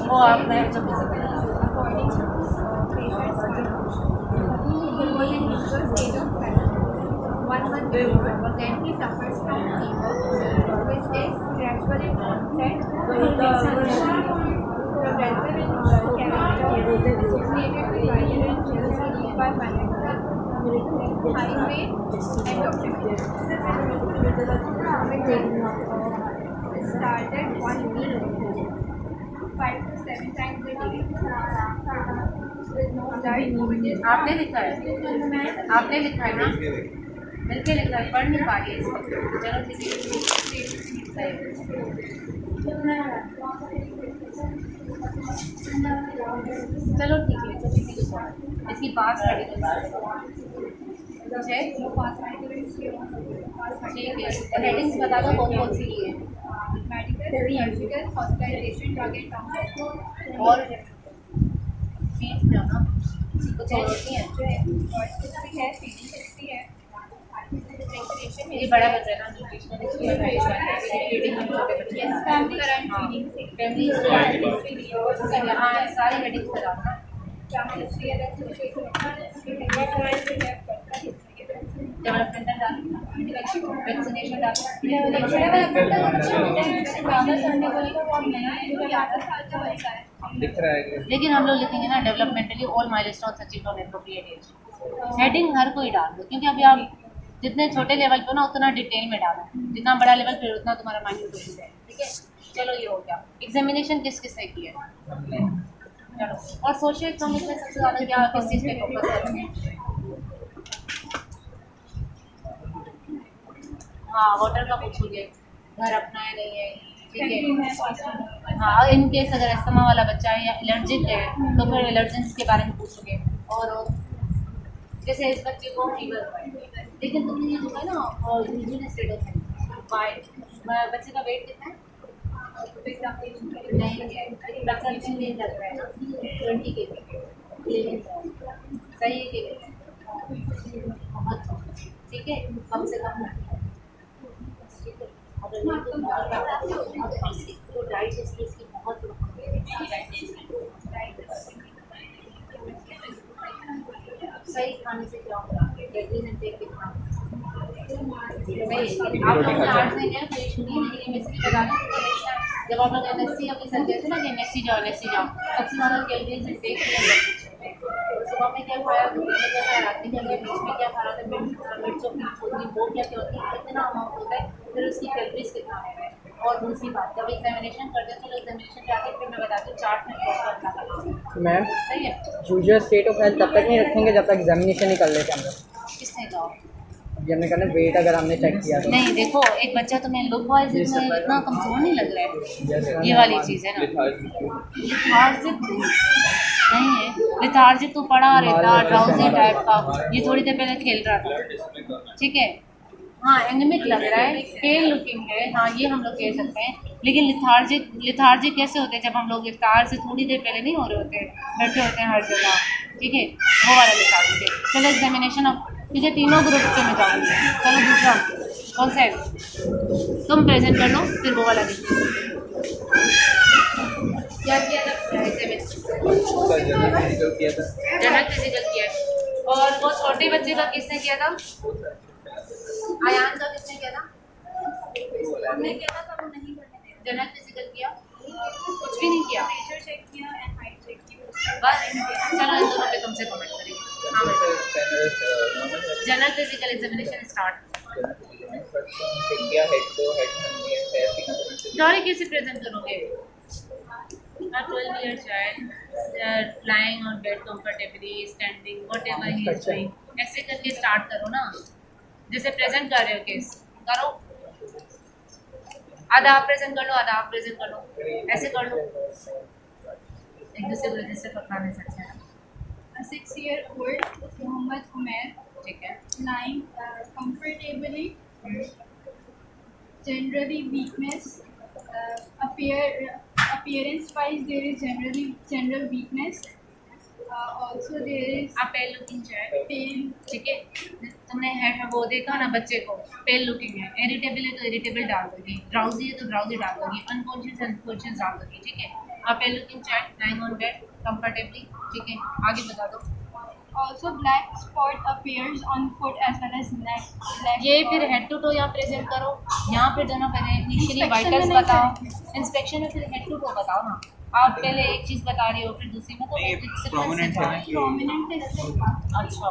वो आपने then he suffers from fever, which is gradual in onset, progressive in character, associated with violent chills relieved by malaria, high weight, and documented. Started 1 week, 5 to 7 times a day. With no blood, which is आपने लिखा है ना, मिलके लिखा है, पढ़ नहीं पा रही है इसको। चलो ठीक है, चलो ठीक है, इसकी पास मेडिकल ठीक है, हेडिंग्स बता दो कौन कौन सी है। medical, surgical, hospitalization, drug and transport. और फीस जाना कुछ और होती है। ये बड़ा बच्चा है ना, न्यूट्रिशनल हाँ सारी हेडिंग्स बताना। डेवलपमेंटल वैक्सीनेशन लेकिन हम लोग लिखेंगे ना developmentally all milestones achieved on appropriate age. Heading हर कोई डाल दो, क्योंकि अभी आप जितने छोटे लेवल पे ना उतना डिटेल में डालो, जितना बड़ा लेवल फिर उतना तुम्हारा माइन्यूट हो जाए। ठीक है, चलो ये हो गया। एग्जामिनेशन किस किस ने की है चलो, और सोशियो इकोनॉमिक में सबसे ज़्यादा क्या किस चीज़ पे फोकस करेंगे? हाँ वाटर का पूछोगे, घर अपना है नहीं है, ठीक है। हाँ इन केस अगर अस्थमा वाला बच्चा है या एलर्जिक है तो फिर एलर्जेंस के बारे में पूछोगे। और जैसे इस बच्चे को फीवर हुआ है, लेकिन तुमने ये जो है ना यूजुअल स्टेट ऑफ बच्चे का वेट कितना है? नहीं है, बच्चा नहीं लग रहा है ना, 20 के सही है कि ठीक है, कम से कम डाइट इसकी बहुत सही खाने से क्या होगा, आप लोग आर्ट्स में गए तो केमिस्ट्री बता दो। जब आप लोग एमएससी अपनी सर कहते ना कि एमएससी जाओ सबसे ज़्यादा कैलोरीज इनटेक सुबह में क्या खाया, दोपहर में क्या खाया, रात में क्या खाया, बीच में क्या खा रहा था, मिर्च होती वो क्या क्या होती है, कितना अमाउंट होता है, फिर उसकी कैलोरीज कितना है। और दूसरी बात जब एग्जामिनेशन करते हैं तो एग्जामिनेशन जाके फिर मैं बताती हूँ चार्ट में मैम सही है। यूजुअल स्टेट ऑफ हेल्थ तब तक नहीं रखेंगे जब तक एग्जामिनेशन नहीं कर लेते हम लोग। किसने कहा? जब हमने कहना वेट अगर हमने चेक किया तो नहीं देखो, एक बच्चा तुम्हें लुक वाइज इतना कमजोर नहीं लग रहा है, ये वाली चीज़ है ना। लिथार्जिक नहीं है, लिथार्जिक तो पड़ा रहता ड्राउजी टाइप का, ये थोड़ी देर पहले खेल रहा था, ठीक है। हाँ एनिमिक लग रहा है, पेल लुकिंग है, हाँ ये हम लोग कह सकते हैं। लेकिन लिथार्जिक कैसे होते हैं? जब हम लोग इफ्तार से थोड़ी देर पहले नहीं हो रहे होते, बैठे होते हैं हर जगह, ठीक है, वो वाला लिथार्जिक है। चलो एग्जामिनेशन अब मुझे तीनों ग्रुप पे मैं जाऊँगी। चलो दूसरा कौन सा है, तुम प्रेजेंट कर लो फिर वो वाला देखिए क्या किया था। जनरल फिजिकल किया है। और वो छोटे बच्चे का किसने किया था? आयान का किसने किया था? हमने किया था, तब नहीं करने दिया। जनरल फिजिकल किया, कुछ भी नहीं किया, प्रेशर चेक किया एंड हाइट चेक की बस। चलो इन दोनों पे तुमसे कमेंट करेंगे। हाँ जनरल फिजिकल एग्जामिनेशन स्टार्ट डॉरी कैसे प्रेजेंट करोगे? 12 year child lying on bed comfortably, standing, whatever he is doing, ऐसे करके स्टार्ट करो ना, जैसे प्रेजेंट कर रहे हो केस करो। आधा आप प्रेजेंट कर लो, आधा आप प्रेजेंट कर लो, ऐसे कर लो, एक दूसरे को रजिस्टर पकड़ाने से अच्छा है। 6-year-old Mohammed Umair, ठीक है, lying comfortably generally weakness. Appearance wise, there is general weakness. Also there is आप पेल लुकिंग है, pain. ठीक है। तुमने हेड में वो देखा ना बच्चे को, पेल लुकिंग है, इरिटेबल है तो इरिटेबल डाल दोगी, ड्राउजी है तो ड्राउजी डाल दोगी, अनकॉन्शियस डाल दोगी, ठीक है। आप pale looking child lying on bed comfortably, ठीक है। आगे बता दो। Also black spot appears on foot as well as neck. Leg. ये फिर हेड टू टो यहाँ प्रेजेंट करो, यहाँ पे जो ना पहले इनिशियली Inspection वाइटल्स में नहीं बताओ, इंस्पेक्शन में फिर हेड टू टो बताओ ना। आप पहले एक चीज़ बता रही हो फिर दूसरी में, तो नहीं, सिर्फ prominent है ना। Prominent is अच्छा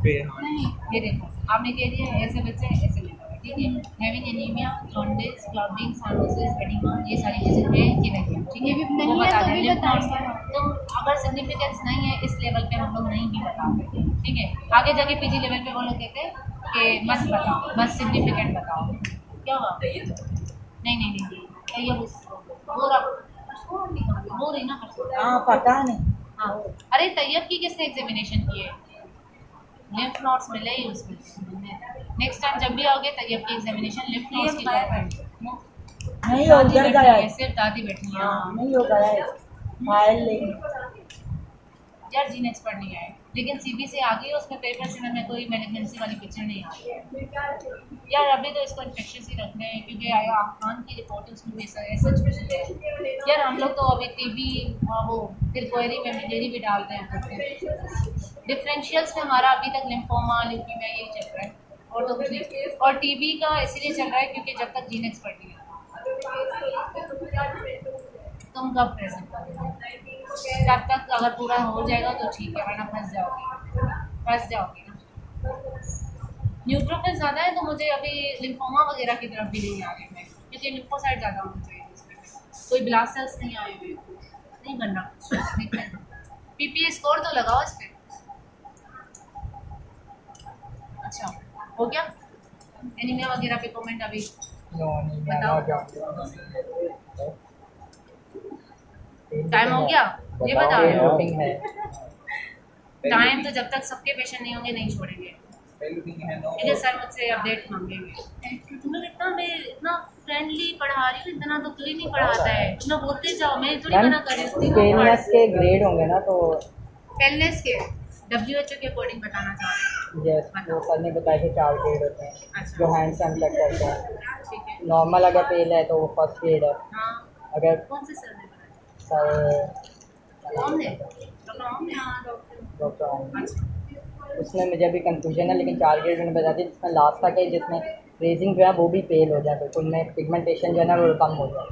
पे हाँ नहीं. ये देखो आपने कह दिया ऐसे बच्चे ऐसे लेते हैं, ठीक है। Having anaemia, jaundice, clotting, cyanosis, oedema, ये सारी चीज़ें हैं कि नहीं है, ठीक है। ये भी नहीं वो है बता तो दें, भी lymph nodes बताएंगे। का। तो अगर सिग्निफिकेंस नहीं है इस लेवल पे हम लोग नहीं भी बताते, ठीक है। आगे जाके पीजी लेवल पे वो लोग कहते हैं कि मत बताओ, बस सिग्निफिकेंट बताओ। क्या हुआ? नहीं ये वो रही ना हाँ पता नहीं। हाँ। अरे तैयब की किसने एग्जामिनेशन की है? लिम्फ नोड्स मिले ही उसमें। नेक्स्ट टाइम जब भी आओगे तैयब की एग्जामिनेशन लिम्फ नोड्स की करवाएंगे। नहीं वो उधर गया है। सिर्फ दादी बैठी है। हाँ नहीं हो गया है फाइल लेकिन यार जी नेक्स्ट पढ़ नहीं आए, लेकिन सीबी से आ गई है, उसमें पेपर से में कोई मैलिग्नेंसी वाली पिक्चर नहीं आ रही है। यार अभी तो इसको इन्फेक्शियस ही रखने हैं क्योंकि आया खान की रिपोर्ट उसमें भी सच यार हम लोग तो अभी टीबी वो फिर क्वेरी में मिलेरी भी डालते हैं। डिफरेंशियल्स में हमारा अभी तक लिम्फोमा ल्यूकीमिया यही चल रहा है और तो कुछ नहीं। और टीबी का इसीलिए चल रहा है क्योंकि जब तक जीन एक्सपर्ट नहीं तुम कब प्रेजेंट करोगे, जब तक अगर पूरा हो जाएगा तो ठीक है, वरना फंस जाओगी ना। न्यूट्रोफिल ज़्यादा है तो मुझे अभी लिम्फोमा वगैरह की तरफ भी नहीं आ रही है क्योंकि लिम्फोसाइट ज़्यादा होना चाहिए उसमें। कोई ब्लास्ट सेल्स नहीं आए हुए, नहीं बनना। पीपीए स्कोर तो लगाओ इस पर। अच्छा हो गया एनीमिया वगैरह पे कमेंट अभी बताओ। टाइम हो गया ये बता रहे हो। टाइम तो जब तक सबके पेशेंट नहीं होंगे नहीं छोड़ेंगे, ठीक है। सर मुझसे अपडेट मांगेंगे। तुम्हें इतना फ्रेंडली पढ़ा रही हूँ, इतना तो कोई नहीं पढ़ाता है। इतना बोलते जाओ, मैं थोड़ी मना कर रही हूँ। वेलनेस के ग्रेड होंगे ना तो वेलनेस के WHO के अकॉर्डिंग बताना चाह रहे हैं। यस वो सर ने बताया कि 4 ग्रेड होते हैं अच्छा। जो हैंड से हम चेक करते हैं। ठीक है। नॉर्मल अगर पेल है तो वो फर्स्ट ग्रेड है। हाँ अगर कौन से सर ने बताया? सर कौन ने? डॉक्टर ओम ने? हाँ डॉक्टर। अच्छा उसमें मुझे अभी कंफ्यूजन है लेकिन 4 ग्रेड मैंने बता दी जिसमें लास्ट तक है जिसमें रेजिंग जो है वो भी पेल हो जाए, बिल्कुल में पिगमेंटेशन जो है ना वो कम हो जाए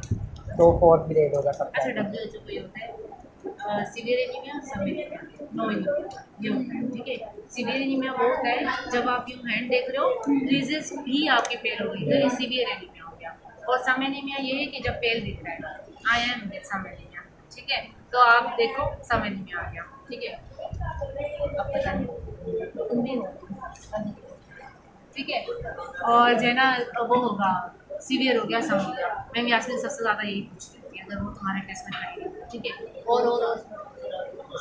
तो 4th ग्रेड होगा सबका। अच्छा WHO को ये होता है सीवियर एनीमिया, सब एनीमिया, नो एनीमिया ये होता है, ठीक है। सीवियर एनीमिया वो होता है जब आप यूँ हैंड देख रहे हो क्रीजेस भी आपके पेल हो गई तो ये सीवियर एनीमिया हो गया। और सम एनीमिया ये है कि जब पेल दिख रहा है, I am with some anaemia, ठीक है। तो आप देखो सम एनीमिया आ गया, ठीक है। अब पता नहीं तुम भी हो, ठीक है। और जो है ना वो होगा सीवियर हो गया, सम हो गया। मैं यास्मीन सबसे ज़्यादा यही पूछ रही थी अगर वो तुम्हारे टेस्ट में करेगी, ठीक है। और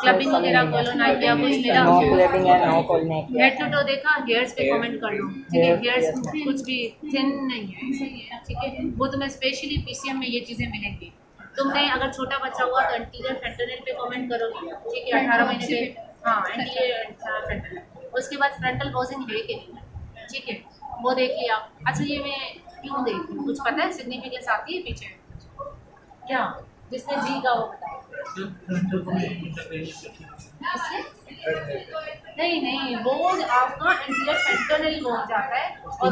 क्लबिंग वगैरह कोलोनाइटिया कुछ मिला? नो क्लबिंग है नो कोलोनाइटिया। हेड टू टो देखा, हेयर्स पे कमेंट कर लो, ठीक है। हेयर्स कुछ भी थिन नहीं है, सही है, ठीक है। वो तुम्हें स्पेशली PCM में ये चीज़ें मिलेंगी। तुमने अगर छोटा बच्चा हुआ तो एंटीरियर फ्रंटल पे कमेंट करोगी, ठीक है। 18 महीने पे हाँ एंटीरियर फ्रंटल। उसके बाद फ्रंटल पोजिंग है कि नहीं, ठीक है, वो देख लिया। अच्छा ये मैं क्यों देख रही हूँ, कुछ पता है सिग्निफिकेंस आती है पीछे क्या? जिसने जी का वो बताया नहीं वो आपका एंटीरियर फ्रंटल हो जाता है और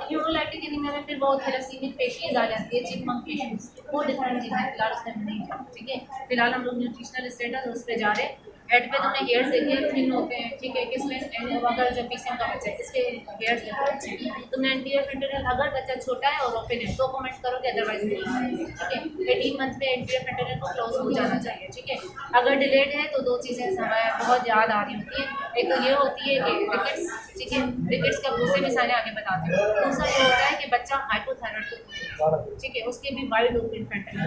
ह्यूमोलाइटिक एनीमिया में फिर बहुत थैलेसीमिक पेशीज आ जाती है, चिपमंक पेशीज, वो डिफरेंट चीज़ है। फिलहाल उसमें नहीं है, ठीक है। फिलहाल हम लोग न्यूट्रिशनल स्टेटस उस पर जा रहे हैं। हेड पे तुमने हेयर्स देखिए थिन होते हैं, ठीक है। किसमें? अगर जो PCM का बच्चा है इसके हेयर्स देखते हैं। तुमने एंटीरियर फ्रंटल अगर बच्चा छोटा है और ओपन है तो कमेंट करोगे, अदरवाइज नहीं, ठीक है। 18 मंथ में एंटीरियर फ्रंटल को क्लोज हो जाना चाहिए, ठीक है। अगर डिलेड है तो 2 चीज़ें समय बहुत याद आ रही होती है। एक तो ये होती है कि रिकेट्स, ठीक है, रिकेट्स का दूसरे मिसालें आगे बताती हूँ। दूसरा ये होता है कि बच्चा हाइपोथायराइड, ठीक है, उसके भी वाइड ओपन फ्रंटल।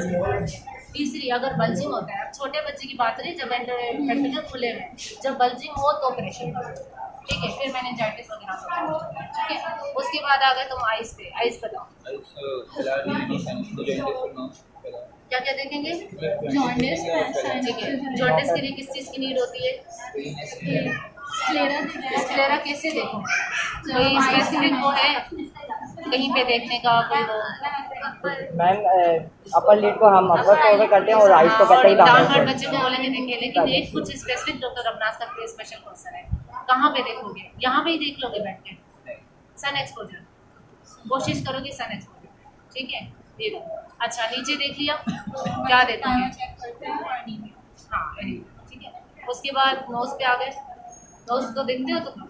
तीसरी अगर बल्जिंग होता है, अब छोटे बच्चे की बात रही, जब फ्रंटल खुले हुए, जब बल्जिंग हो तो ऑपरेशन करो, ठीक है, फिर मैंने जाइटिस वगैरह सब, ठीक है। उसके बाद आ गए तुम आइस पे, आइस बताओ क्या क्या देखेंगे। जॉन्डिस, ठीक है, जॉन्डिस के लिए किस चीज़ की नीड होती है। स्क्लेरा कैसे देखो, कोई स्पेसिफिक वो है कहीं पे देखने का कोई वो। मैम अपर लिड को हम अपर कवर करते हैं और आइस को कैसे ही डाउनवर्ड बच्चे को बोलेंगे देखेंगे, लेकिन एक कुछ स्पेसिफिक डॉक्टर अबनास का कोई स्पेशल क्वेश्चन है, कहाँ पे देखोगे, यहाँ पे ही देख लोगे बैठ के। सन एक्सपोजर, कोशिश करोगे सन एक्सपोजर, ठीक है। ये लो, अच्छा नीचे देख लिया, क्या देता है, हाँ ठीक है। उसके बाद नोज पे आ गए, नोज तो देखते हो तुम,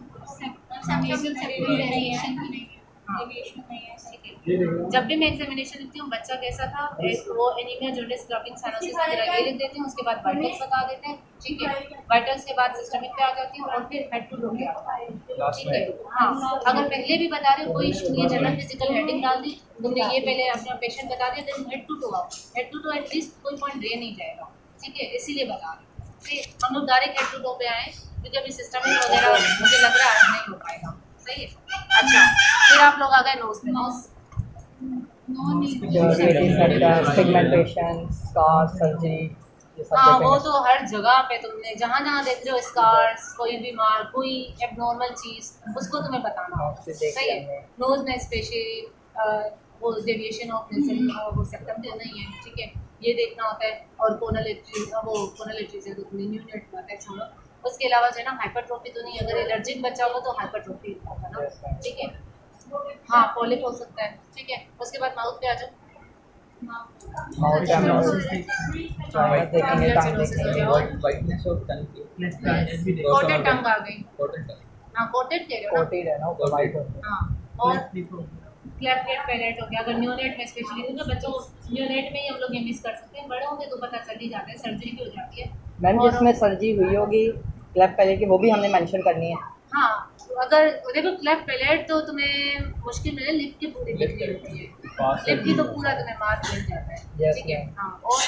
जब भी मैं एग्जामिनेशन लिखती हूँ बच्चा कैसा था, वो एनीमिया, जॉन्डिस, क्लॉटिंग, साइनोसिस वगैरह ये लिख देती हूँ, उसके बाद वाइटल्स बता देते हैं, ठीक है। वाइटल्स के बाद सिस्टमिक पे आ जाती हूँ और फिर हेड टू टो पे आता है, ठीक है। हाँ, अगर पहले भी बता रहे हो कोई इशू नहीं है, जनरल फिजिकल हेडिंग डाल दी तुमने, ये पहले अपना पेशेंट बता दिया, देन हेड टू टो आओ, हेड टू टो एटलीस्ट कोई पॉइंट रह नहीं जाएगा, ठीक है, इसीलिए बता रहे हैं। फिर हम लोग डायरेक्ट हेड टू टो पे आए क्योंकि अभी सिस्टमिक वगैरह मुझे लग रहा है नहीं हो पाएगा, सही है। अच्छा, फिर आप लोग आ गए नोज पे, नोज पिगमेंटेशन, स्कार, सर्जरी, ये सब हाँ, वो देखेंगे। तो हर जगह पे तुमने जहाँ जहाँ देख रहे हो स्कार्स, कोई बीमार, कोई एबनॉर्मल चीज़, उसको तुम्हें बताना होगा, सही है। नोज में स्पेशली वो डेविएशन ऑफ नेजल, वो सेप्टम तो नहीं है, ठीक है, ये देखना होता है। और कोनल एट्री से तो न्यूनेट बात है, छोड़ो। उसके अलावा जो है ना हाइपरट्रोफी तो नहीं, अगर एलर्जिक बच्चा होगा तो हाइपरट्रोफी होगा ना, ठीक है। हाँ, पॉलिप हो सकता है, ठीक है। उसके बाद माउथ पे आ जाओ, माउथ पे हम लोग देखेंगे, टंग देखेंगे। कोटेड टंग आ गई, हाँ कोटेड कह रहे हो ना, कोटेड है ना, ऊपर वाइट होता है। हाँ। और क्लेफ्ट पैलेट हो गया, अगर न्यूनेट में स्पेशली, क्योंकि बच्चों न्यूनेट में ही हम लोग ये मिस कर सकते हैं, बड़े होंगे तो पता चल ही जाता है, सर्जरी भी हो जाती है। मैम और जिसमें सर्जरी हुई होगी क्लेफ्ट पैलेट की, वो भी हमने मेंशन करनी है। हाँ, अगर देखो क्लेफ्ट पैलेट तो तुम्हें मुश्किल में लिप की पूरी दिखनी होती है, लिप की तो पूरा तुम्हें मार्क मिल जाता है, ठीक है। हाँ, और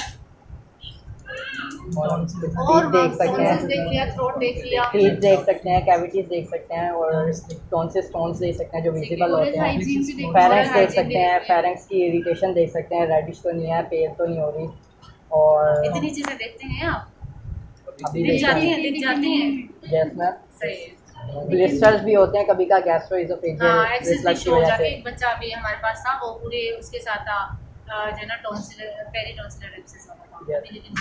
हम और देख सकते हैं, देख लिया, थ्रोट देख लिया, टीथ देख सकते हैं, कैविटीज देख सकते हैं, और टॉन्सिल स्टोन्स देख सकते हैं जो विजिबल होते हैं। फेरेंक्स देख सकते हैं, फेरेंक्स की इरिटेशन देख सकते हैं, रेडिश तो नहीं है, पेल तो नहीं हो रही। और इतनी चीजें देखते हैं आप, अभी दिख जाती हैं, दिख जाती हैं, यस मैम, सही है। ब्लिस्टर्स भी होते हैं कभी का गैस्ट्रोइसोफेजियल हाँ, एक्सेस रिफ्लक्स की हो वजह जाती से। है। एक बच्चा अभी हमारे पास था, वो पूरे उसके साथ था जो है ना टॉन्सिलर, पेरीटॉन्सिलर एब्सेस होता था, Yes. लेकिन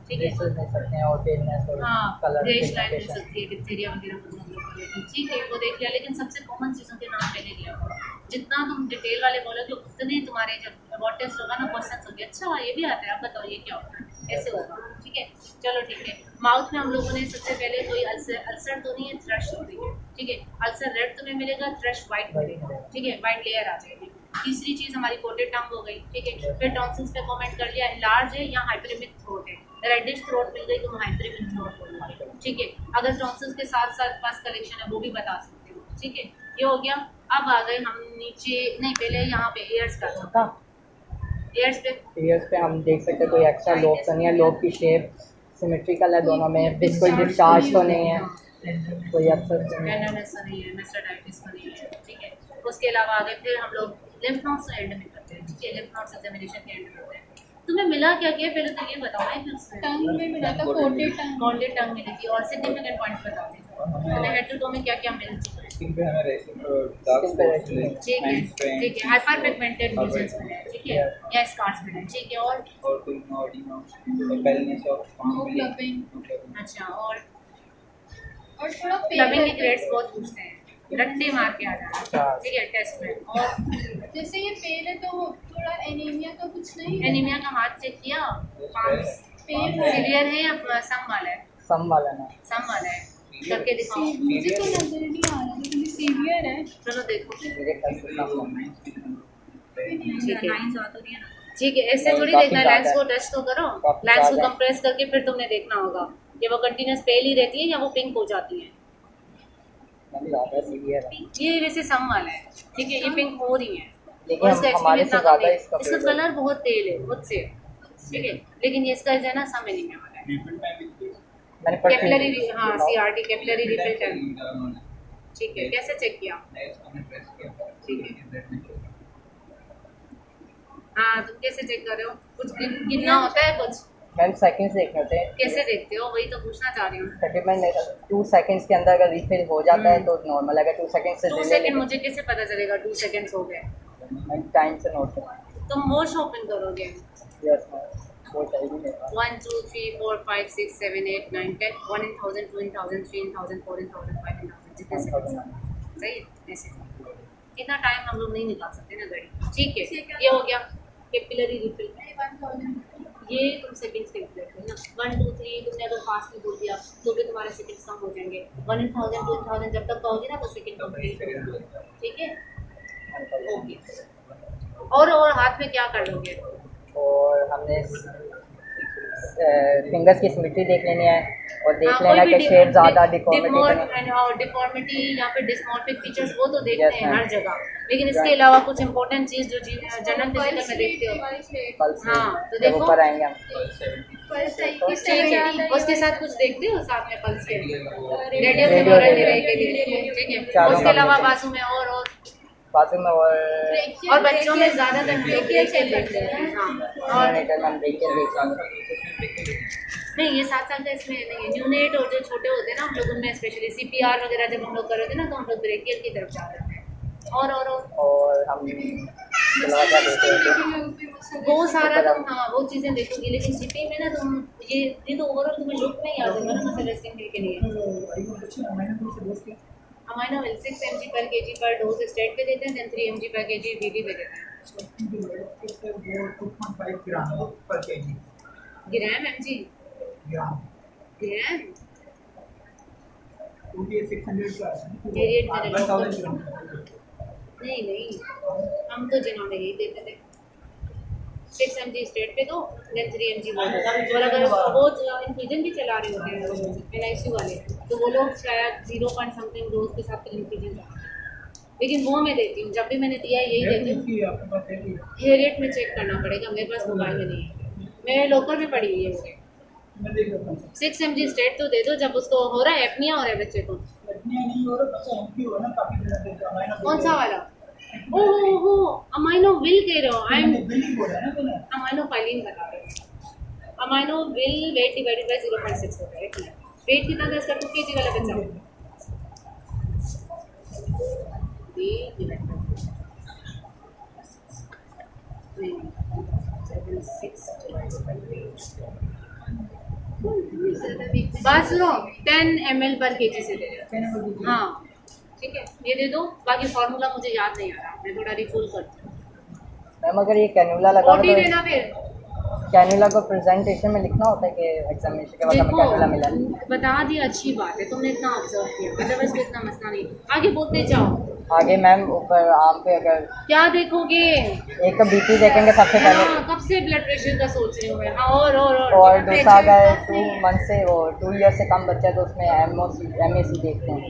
ठीक है। ब्लिस्टर्स देख सकते हैं और पेलनेस और हाँ, कलर ग्रेश लाइन मिल पिगमेंटेशन। सकती है, डिप्थीरिया वगैरह कुछ हम लोग कर लेते हैं, ठीक है, वो देख लिया। लेकिन सबसे कॉमन चीज़ों के नाम पहले लिया होगा, जितना तुम डिटेल वाले बोलोगे उतने तुम्हारे जब अबाउट टेस्ट होगा ना, क्वेश्चन होंगे, अच्छा ये भी आता है, आप बताओ ये क्या होता है, ऐसे होगा, ठीक है। चलो ठीक है, माउथ में हम लोगों ने सबसे पहले कोई अल्सर तो नहीं है, थ्रश हो रही है, ठीक है। अल्सर रेड तुम्हें मिलेगा, थ्रश वाइट मिलेगा, ठीक है, वाइट लेयर आ जाएगी। तीसरी चीज़ हमारी कोटेड टंग हो गई, ठीक है। फिर टॉन्सिल्स पे कमेंट कर लिया, लार्ज है या हाइपरेमिक थ्रोट है, रेडिश थ्रोट मिल गई तो हाइपरेमिक थ्रोट बोलूँगा, ठीक है। अगर टॉन्सिल्स के साथ साथ पास कलेक्शन है वो भी बता सकते हो, ठीक है। ये हो गया। अब आ गए हम नीचे, नहीं पहले यहाँ पे एयर्स का था, एयर्स पे ईयर्स पे हम देख सकते हैं कोई एक्स्ट्रा लोब तो नहीं है, लोब की शेप सिमेट्रिकल है दोनों में, कोई डिस्चार्ज तो नहीं है, कोई एक्सेस तो नहीं है। टेंडरनेस तो नहीं है, मेस्टाडाइटिस तो नहीं है, ठीक है। उसके अलावा आगे फिर हम लोग लिम्फ नोड्स एंड में करते हैं, ठीक है, लिम्फ नोड्स एग्जामिनेशन के एंड में होते हैं। तुम्हें मिला क्या क्या पहले तो ये बताओ ना, फिर टंग में मिला था कोटेड टंग, कॉन्टेड टंग मिली थी, और सिग्निफिकेंट पॉइंट्स बताओ तुम्हें हेड टू टो में क्या क्या मिल चुका है, ठीक है, ठीक है। हाइपर पिगमेंटेड रीजंस मिले, ठीक है, या स्कार्स मिले, ठीक है। और अच्छा, और थोड़ा क्लबिंग के पेल, ग्रेड्स बहुत पूछते हैं, रट्टे मार के आ जाना, ठीक है, टेस्ट में। और जैसे ये पेल है तो थोड़ा एनीमिया का कुछ नहीं है, एनीमिया का हाथ चेक किया, पेल है, सीवियर है या सम वाला है, सम वाला ना, सम वाला है, करके दिखाओ। मुझे तो नजर नहीं आ रहा लेकिन ये सीवियर है। चलो देखो, मेरे ख्याल से सम वाला है। ठीक है, ठीक है, ऐसे थोड़ी देखना है, लाइंस को टच तो करो, लाइंस को कंप्रेस करके फिर तुमने देखना होगा कि वो कंटिन्यूस पेल ही रहती है या वो पिंक हो जाती है। मैम ज़्यादा सीवियर है, ये वैसे सम वाला है, ठीक है, ये पिंक हो रही है, लेकिन और इसका हमारे एक्सपीरियंस से ज़्यादा इसका इसका कलर बहुत तेल है मुझसे, ठीक है, लेकिन ये इसका जो है ना सम एनीमिया वाला है। मैंने पढ़ कैपिलरी, हाँ, CRT कैपिलरी रिफिल ठीक है, कैसे चेक किया? ठीक है, हाँ तुम कैसे चेक कर रहे हो? कुछ गिनना होता है कुछ? मैम सेकंड्स देखने होते हैं। कैसे देखते हो? वही तो पूछना चाह रही हूँ। तकरीबन 2 सेकंड्स के अंदर अगर रिफिल हो जाता है तो नॉर्मल, अगर 2 सेकंड से 2 सेकंड मुझे कैसे पता चलेगा 2 सेकंड्स हो गए? टाइम से नोट करें। तुम वो शॉपिंग करोगे? यस मैम, वो चाहिए मेरे पास। 1 2 3 4 5 6 7 8 9 10 1 in 1000 2 in 1000 3 in 1000 4 in 1000 5 in 1000 जितने सेकंड सही है। ऐसे इतना टाइम हम लोग नहीं निकाल सकते ना घड़ी। ठीक है, ये हो गया कैपिलरी रिफिल। ये तुम सेकंड्स कैलकुलेट करना। 1 2 3 तुमने अगर फास्ट में बोल दिया तो भी तुम्हारे सेकंड्स कम हो जाएंगे। 1 in 1000 2 in 1000 जब तक कहोगे ना तो सेकंड कंप्लीट होगा। ठीक है, ओके। और हाथ में क्या कर लोगे? और हमने फिंगर्स की सिमेट्री देख लेनी है और देख लेना कि शेप ज़्यादा डिफॉर्मिटी या फिर डिस्मॉर्फिक फीचर्स वो तो देखते हैं हर जगह, लेकिन इसके अलावा कुछ इंपॉर्टेंट चीज़ जो जनरल फिजिकल में देखते हो। हाँ तो देखो ऊपर आएंगे हम। ठीक है, उसके साथ कुछ देखते हो साथ में पल्स के रेडियो फेमोरल डिले के लिए। ठीक है, उसके अलावा बाजू में और बाजू में और बच्चों में ज़्यादातर ब्रेकियल चेक करते हैं। हाँ और नहीं, ये 7 साल का इसमें नहीं है। न्यूनेट और जो छोटे होते हैं ना हम लोग उनमें स्पेशली CPR वगैरह जब हम लोग कर रहे थे ना तो हम लोग ब्रेकियल की तरफ जा रहे थे। और हम वो सारा तुम हाँ वो चीज़ें देखोगी, लेकिन CP में ना तुम ये तो ओवरऑल तुम्हें लुक में ही आ जाएगा ना मसल रेस्टिंग के लिए। Amino will 6 mg per kg पर डोज स्टेट पे देते हैं, then 3 mg per kg BD पे देते हैं। ग्राम mg ग्राम नहीं हम तो जिन्हों में यही देते थे 6 mg स्टेट पे दो, देन 3 mg वो दो। और अगर वो इन्फ्यूजन भी चला रहे होते हैं NICU वाले तो वो लोग शायद 0 पॉइंट समथिंग डोज के साथ इन्फ्यूजन चला, लेकिन वो मैं देती हूँ जब भी मैंने दिया यही देती हूँ। हेरियट में चेक करना पड़ेगा, मेरे पास मोबाइल में नहीं है, मेरे लोकल में पड़ी हुई है। 6 mg स्टेट तो दे दो जब उसको हो रहा है एपनिया हो रहा है बच्चे को। कौन सा वाला? ओहो अमाइनो विल कह रहे हो? आई एम अमाइनो फाइलिन बता रहे हो। Amino will weight divided by 0.6 होता है। वेट कितना था इसका? 2 kg वाला बच्चा बात सुनो 10 ml पर kg से दे दो। हाँ ठीक है, ये दे दो। बाकी फार्मूला मुझे याद नहीं आ रहा, मैं थोड़ा रिकॉल करती हूँ। मैम अगर ये कैनुला लगा तो देना फिर कैनुला को प्रेजेंटेशन में लिखना होता है कि एग्जामिनेशन के बाद हमें कैनुला मिला। बता दिया, अच्छी बात है, तुमने इतना ऑब्जर्व किया, अदरवाइज कोई इतना मसला नहीं। आगे बोलते जाओ। आगे मैम ऊपर आम पे अगर क्या देखोगे? एक तो BP देखेंगे सबसे पहले। कब से ब्लड प्रेशर का सोच रही हूँ मैं। हाँ और दूसरा अगर 2 मंथ से वो 2 ईयर से कम बच्चा है तो उसमें MAC देखते हैं।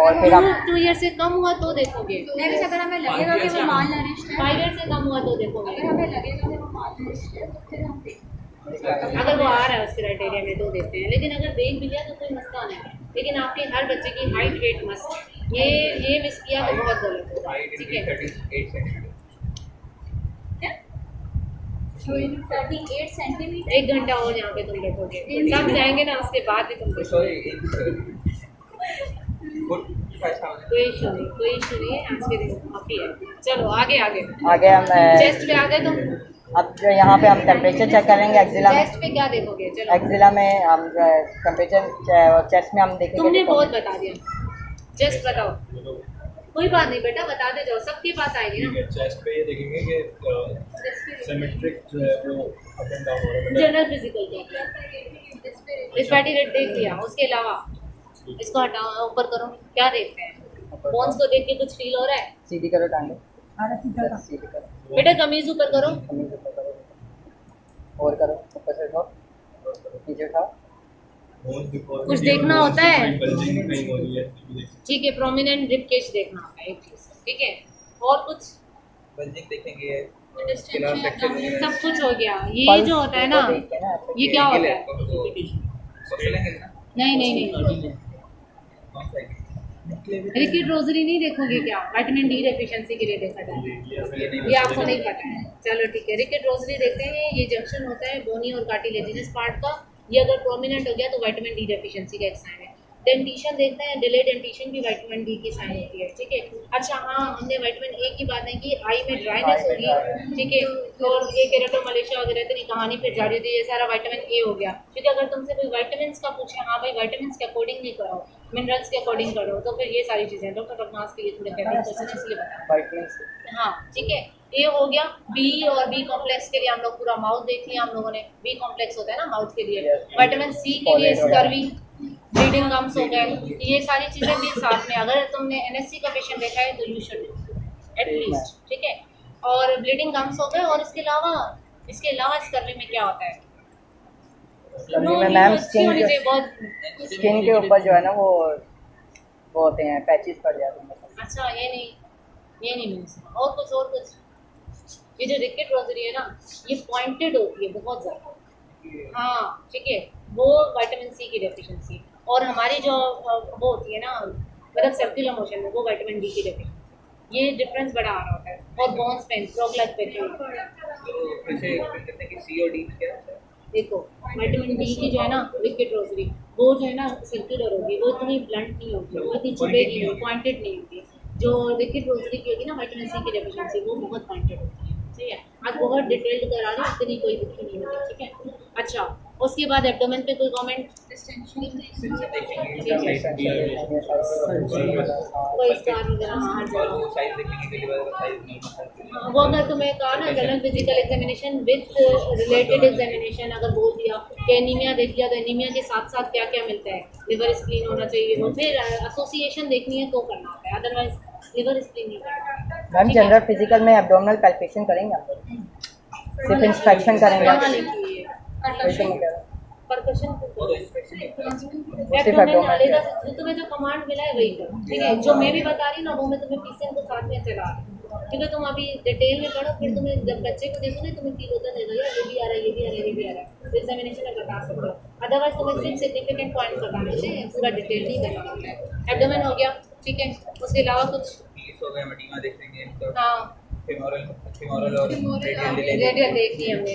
और फिर हम 2 ईयर से कम हुआ तो देखोगे। अगर हमें लगेगा कि वो माल नरिश्ड है, 5 ईयर से कम हुआ तो देखोगे। अगर हमें लगेगा कि वो माल नरिश्ड है तो फिर हम देखेंगे। अगर वो आ रहा है उस क्राइटेरिया में तो देते हैं, लेकिन अगर देख भी लिया तो कोई मसला नहीं। लेकिन आपके हर बच्चे की हाइट वेट मस्ट ये मिस किया तो बहुत गलत होगा। ठीक है 38 सेंटीमीटर। 1 घंटा और यहाँ पे तुम बैठोगे, सब जाएंगे ना उसके बाद भी तुम कोई इशू नहीं है। आज के दिन काफ़ी है। चलो आगे हम चेस्ट पे आ गए तुम। अब जो यहाँ पे हम टेम्परेचर चेक करेंगे एक्जिला में। चेस्ट पे क्या देखोगे? चलो एक्जिला में हम टेम्परेचर और चेस्ट में हम देखेंगे। तुमने बहुत बता दिया, चेस्ट बताओ। कोई बात नहीं बेटा, बता दे जाओ, सबके पास आएगी ना। चेस्ट पे ये देखेंगे कि सिमेट्रिक जो है वो अप एंड डाउन हो रहा है। जनरल फिजिकल देख, रिस्पैटी रेट देख लिया, उसके अलावा इसको हटाओ, ऊपर करो। क्या देखते हैं? बोन्स को देख के कुछ फील हो रहा है? सीधी करो टांगे, सीधी करो बेटा, कमीज ऊपर करो, कमीज ऊपर करो, और करो, ऊपर से उठाओ, नीचे उठाओ। कुछ देखना होता है? ठीक है, प्रोमिनेंट रिब केज देखना होता है एक चीज। ठीक है, और कुछ बल्जिंग देखेंगे, सब कुछ हो गया। ये जो होता है ना, ये क्या होता है? नहीं रिकेट रोजरी नहीं देखोगे क्या? विटामिन डी डेफिशिएंसी के लिए देखा जाता है, ये आपको नहीं पता है। चलो ठीक है, रिकेट रोजरी देखते हैं। ये जंक्शन होता है बोनी और कार्टिलेजिनस पार्ट का, ये अगर प्रोमिनेंट हो गया तो विटामिन डी डेफिशिएंसी का एक साइन है। डेंटिशन देखते हैं, डिले डेंटिशन भी विटामिन डी की साइन होती है, ठीक है। अच्छा हाँ, हमने विटामिन ए की बात नहीं की, आई में ड्राइनेस होगी, ठीक है, और ये केराटोमलेशिया वगैरह इतनी कहानी फिर जारी होती है, ये सारा विटामिन ए हो गया। क्योंकि अगर तुमसे कोई विटामिन का पूछे, हाँ भाई विटामिन के अकॉर्डिंग नहीं करो, मिनरल्स के अकॉर्डिंग करो, तो फिर ये सारी चीज़ें डॉक्टर रघुनाथ के लिए थोड़े कैबिन क्वेश्चन इसलिए बताया। हाँ ठीक है, ये हो गया। बी और बी कॉम्प्लेक्स के लिए हम लोग पूरा माउथ देख लिया हम लोगों ने, बी कॉम्प्लेक्स होता है ना माउथ के लिए। विटामिन सी के लिए स्कर्वी, ब्लीडिंग गम्स हो गए, ये सारी चीज़ें भी साथ में। अगर तुमने एनएससी का पेशेंट देखा है तो यू शुड एटलीस्ट, ठीक है। और ब्लीडिंग गम्स हो गए, और इसके अलावा स्कर्वी में क्या होता है? मैम स्किन के ऊपर जो है ना वो होते हैं, पैचेस पड़ जाते हैं। अच्छा, ये नहीं मिल सकता। और कुछ ये जो रिकेट रोजरी है ना, ये पॉइंटेड होती है बहुत ज़्यादा, हाँ ठीक है, वो विटामिन सी की डेफिशिएंसी। और हमारी जो वो होती है ना, मतलब सर्कुलर मोशन में, वो विटामिन डी की डेफिशिएंसी। ये डिफरेंस बड़ा आ रहा होता है। और बोन्स पेन, प्रोग्लग पेन, देखो विटामिन डी की जो है ना रिकेट रोजरी, वो जो है ना सर्कुलर होगी, वो इतनी ब्लंट नहीं होगी, वो इतनी चुभेगी नहीं, पॉइंटेड नहीं होगी। जो रिकेट रोजरी की होगी ना विटामिन सी की डेफिशिएंसी, वो बहुत पॉइंटेड होती है, ठीक है। आज बहुत डिटेल्ड करा रही हूँ, इतनी कोई दुखी नहीं होती, ठीक है। अच्छा, उसके बाद एब्डोमेन पे कोई कमेंट? कोई स्टार वगैरह हर जगह। वो अगर तुम्हें कहा ना general physical examination with related examination अगर बोल दिया कि एनीमिया देख लिया, तो एनीमिया के साथ साथ क्या क्या मिलता है? लिवर स्प्लीन होना चाहिए, वो फिर एसोसिएशन देखनी है तो करना होता है, अदरवाइज लिवर स्प्लीन नहीं करना। मैम जनरल फिजिकल में एब्डोमिनल पैल्पेशन करेंगे आप लोग? सिर्फ इंस्पेक्शन करेंगे? परकशन सिर्फ तुम्हें जो कमांड मिला है वही करो, ठीक है। जो मैं भी बता रही हूँ ना, वो मैं तुम्हें पीसीएम को साथ में चला रही हूँ, क्योंकि तुम अभी डिटेल में पढ़ो, फिर तुम्हें जब बच्चे को देखोगे तुम्हें फील होता रहेगा ये भी आ रहा है, ये भी आ रहा है, ये भी आ रहा है, तो एग्जामिनेशन में बता सकते हो। अदरवाइज तुम्हें सिर्फ सिग्निफिकेंट पॉइंट बताने चाहिए, पूरा डिटेल नहीं करना होता है। एब्डोमेन हो गया, ठीक है। उसके अलावा कुछ? हाँ, रेडियल देख ली हमने,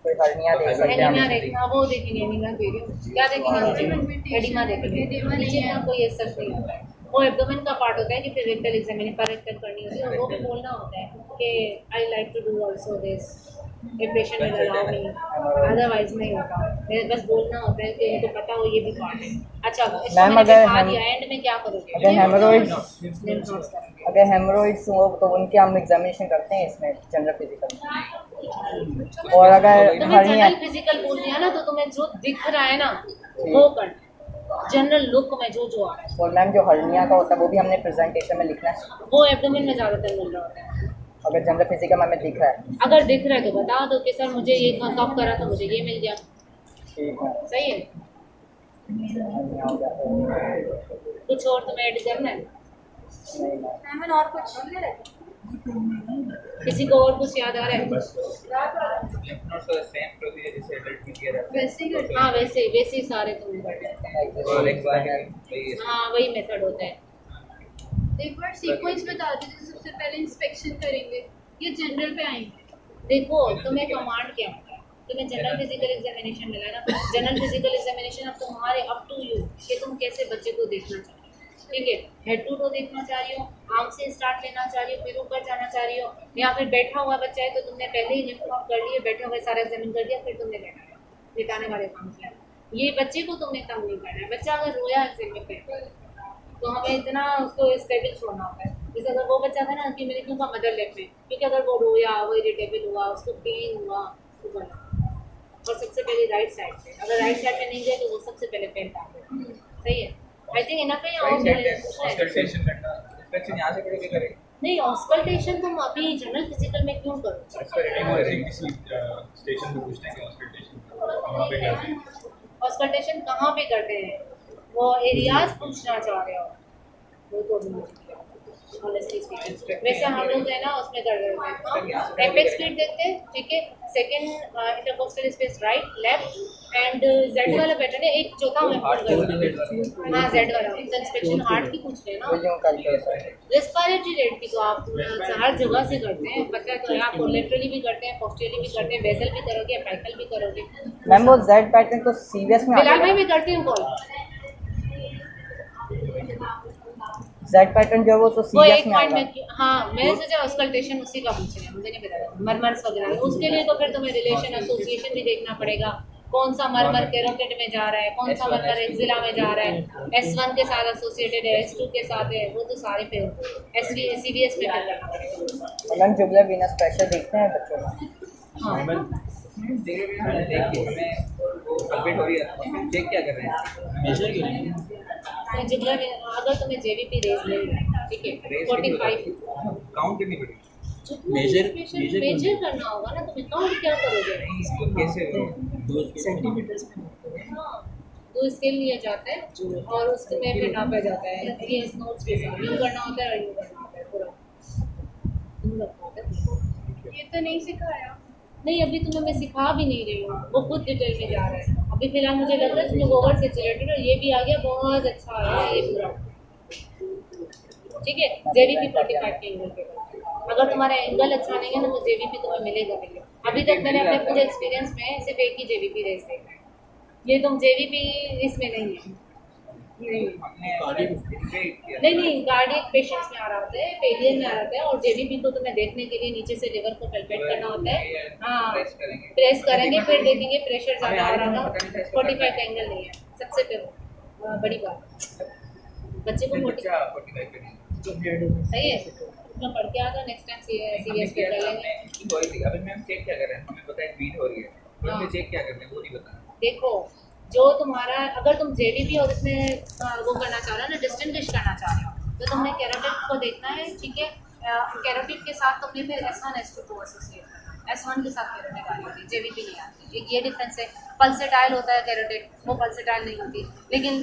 कोई हर्निया देख सकते हैं एनीमिया देखना, वो देखेंगे, एनीमिया दे रही हूँ, क्या देखेंगे? एडिमा देखेंगे, नीचे का कोई असर नहीं होता है। वो एब्डोमेन का पार्ट होता है कि फिर रेक्टल एग्जामिनेशन पर रेक्टल करनी होती है, और वो भी बोलना होता है कि I like to do also this, a patient will allow me, otherwise नहीं होता। मेरे बस बोलना होता है कि उनको पता हो ये भी पार्ट है। अच्छा, मैम अगर एंड में क्या करोगे? अगर हेमरोइड्स हो तो उनके हम एग्जामिनेशन करते हैं इसमें जनरल फिजिकल में। और अगर तुम्हें जनरल फिजिकल बोल दिया ना, तो तुम्हें जो दिख रहा है ना वो कर, जनरल लुक में जो जो आ रहा है। और मैम जो हर्निया का होता है वो भी हमने प्रेजेंटेशन में लिखना है, वो एब्डोमेन में ज़्यादातर मिल रहा होता है। अगर जनरल फिजिकल में हमें दिख रहा है, अगर दिख रहा है तो बता दो कि सर मुझे ये कब करा था, मुझे ये मिल गया, ठीक है। सही है। हर्निया हो गया कुछ और तुम्हें ऐड करना है? नहीं मैम। और कुछ? किसी को और कुछ याद आ रहा है? हाँ, वैसे ही सारे तुम्हें करना है। हाँ, वही मेथड होता है। एक बार सीक्वेंस बता दीजिए, सबसे पहले इंस्पेक्शन करेंगे या जनरल पे आएंगे? देखो तुम्हें कमांड क्या होता है, तुम्हें जनरल फिजिकल एग्जामिनेशन मिला है ना, जनरल फिजिकल एग्जामिनेशन अब तुम्हारे अप टू यू कि तुम कैसे बच्चे को देखना चाहते हो, ठीक है। हेड टू टो देखना चाह रही हो, आर्म से स्टार्ट लेना चाह रही हो, फिर ऊपर जाना चाह रही हो, या फिर बैठा हुआ बच्चा है तो तुमने पहले ही लिफ्ट ऑफ कर लिए, बैठे हुए सारा एग्जामिन कर दिया, फिर तुमने लेटाने वाले काम किया। ये बच्चे को तुमने कम नहीं करना है। बच्चा अगर रोया एग्जाम पे तो हमें इतना उसको स्टेबल छोड़ना होता है। जैसे अगर वो बच्चा था ना कि मेरे क्यों का मदर लेफ्ट में, क्योंकि अगर वो रोया, वो इरिटेबल हुआ, उसको पेन हुआ, तो बना। और सबसे पहले राइट साइड पे, अगर राइट साइड पे नहीं गए तो वो सबसे पहले पेन डाल दे, सही है। आई थिंक इनफ है। और नहीं, ऑस्कल्टेशन तुम अभी जनरल फिजिकल में क्यों करो? ऑस्कल्टेशन कहाँ पे करते हैं? वो एरियाज पूछना चाह रहे हो, वो तो ऑनेस्टली स्पीकिंग। वैसे हम लोग है ना उसमें गड़बड़ है, एपेक्स स्पीड देखते हैं, ठीक है, second intercostal space right left and Z वाला पैटर्न है, एक चौथा मैं भूल गई। हाँ जेड वाला इंस्पेक्शन हार्ट की पूछ रहे हैं ना। रेस्पिरेटरी रेट की तो आप हर जगह से करते हैं, पता तो है आप लेटरली भी करते हैं, पोस्टीरियरली भी करते हैं, बेसल भी करोगे, पैकल भी करोगे। मैम वो जेड पैटर्न तो सीवीएस में बिलाल भाई भी करती हूँ कॉल, जेड पैटर्न जो है वो तो वो सीवीएस एक में पॉइंट आएगा। में हाँ मैंने सोचा ऑस्कल्टेशन उसी का पूछ रहे हैं, मुझे नहीं पता मरमर्स वगैरह, उसके लिए तो फिर तुम्हें रिलेशन एसोसिएशन भी देखना पड़ेगा, कौन सा मरमर कैरोटिड में जा रहा है, कौन सा मरमर एक्जिला में जा रहा है, S1 के साथ एसोसिएटेड है, S2 के साथ है, वो तो सारे फिर CVS में फिर करना पड़ेगा। मैम जुगुलर वीनस प्रेशर देखते हैं बच्चों का। हाँ चेक क्या कर रहे हैं? मेजर कर रहे हैं। जुगुलर अगर तुम्हें JVP रेज लेनी है, ठीक है 45 काउंट करनी पड़ेगी। मेजर करना होगा ना, तुम्हें काउंट क्या करोगे? कैसे? 2 सेंटीमीटर हाँ 2 स्केल लिए जाते हैं और उसके में फिर नापा जाता है, ये नोट्स के साथ यूँ करना होता है और यूँ करना होता है पूरा यूँ करना होता है। ये तो नहीं सिखाया। नहीं अभी तुम्हें मैं सिखा भी नहीं रही हूँ, वो खुद डिटेल में जा रहा है। अभी फिलहाल मुझे लग रहा है तुम्हें ओवर सैचुरेटेड और ये भी आ गया, बहुत अच्छा आ रहा है ये पूरा, ठीक है। JVP 45 के एंगल पे अगर तुम्हारा एंगल अच्छा नहीं है ना तो JVP तुम्हें मिलेगा नहीं। अभी तक मैंने अपने पूरे एक्सपीरियंस में सिर्फ एक ही JVP रेस देखा है, ये तुम JVP इसमें नहीं है। नहीं कार्डियक पेशेंट्स में आ रहा होता है, फेलियर में आ रहा होता है, और JVP को तुम्हें देखने के लिए नीचे से लिवर को पल्पेट करना होता है। हाँ प्रेस करेंगे फिर देखेंगे प्रेशर ज़्यादा आ रहा था, 45 का एंगल नहीं है सबसे फिर बड़ी बात। बच्चे को 45 सही है, मैं पढ़ के आता नेक्स्ट टाइम CVS पे कर लेंगे। अभी मैम चेक क्या कर रहे हैं? हमें पता है बीट हो रही है, हाँ। चेक क्या कर रहे हैं वो नहीं पता। देखो जो तुम्हारा अगर तुम JVP और इसमें वो करना चाह रहे हो ना, डिस्टिंग्विश करना चाह रहे हो, तो तुमने कैरोटिड को देखना है, ठीक है। कैरोटिड के साथ तुमने फिर S1 S2 को एसोसिएट करना है, S1 के साथ कैरोटिड आ रही होती है, JVP नहीं आती। एक ये डिफरेंस है। पल्सेटाइल होता है कैरोटिड, वो पल्सेटाइल नहीं होती। लेकिन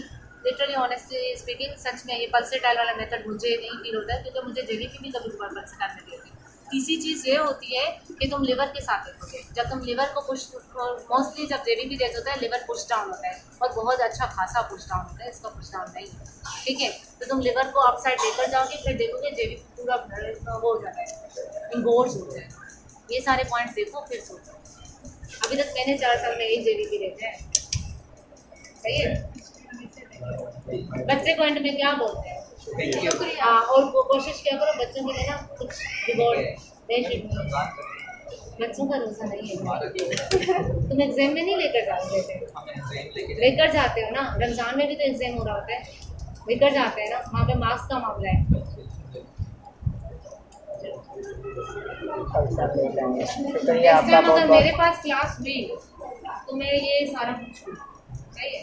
लिटरली ऑनेस्टली स्पीकिंग सच में ये पल्सेटाइल वाला मेथड मुझे नहीं फील होता है, क्योंकि मुझे JVP भी कभी कभार पल्सेटाइल में होती है। तीसरी चीज़ ये होती है कि तुम लिवर के साथ देखोगे, जब तुम लिवर को पुश, मोस्टली जब JVP रेज होता है लिवर पुश डाउन होता है और बहुत अच्छा खासा पुश डाउन होता है, इसका पुश डाउन नहीं है, ठीक है। तो तुम लिवर को अपसाइड लेकर जाओगे, फिर देखोगे JVP पूरा वो हो जाता है, इंगोर्स हो जाए। ये सारे पॉइंट्स देखो फिर सोचो। अभी तक मैंने 4 साल में एक JVP देते हैं, सही है। बच्चे को एंड में क्या बोलते हैं? हाँ और कोशिश क्या करो बच्चों के लिए ना कुछ रिवॉर्ड दे, बच्चों का रोज़ा नहीं है। तुम एग्जाम में नहीं लेकर जाते थे, लेकर जाते हो ना, रमज़ान में भी तो एग्जाम हो रहा होता है, लेकर जाते हैं ना, वहाँ पे मार्क्स का मामला है। नेक्स्ट टाइम अगर मेरे पास क्लास हुई तो मैं ये सारा कुछ सही है।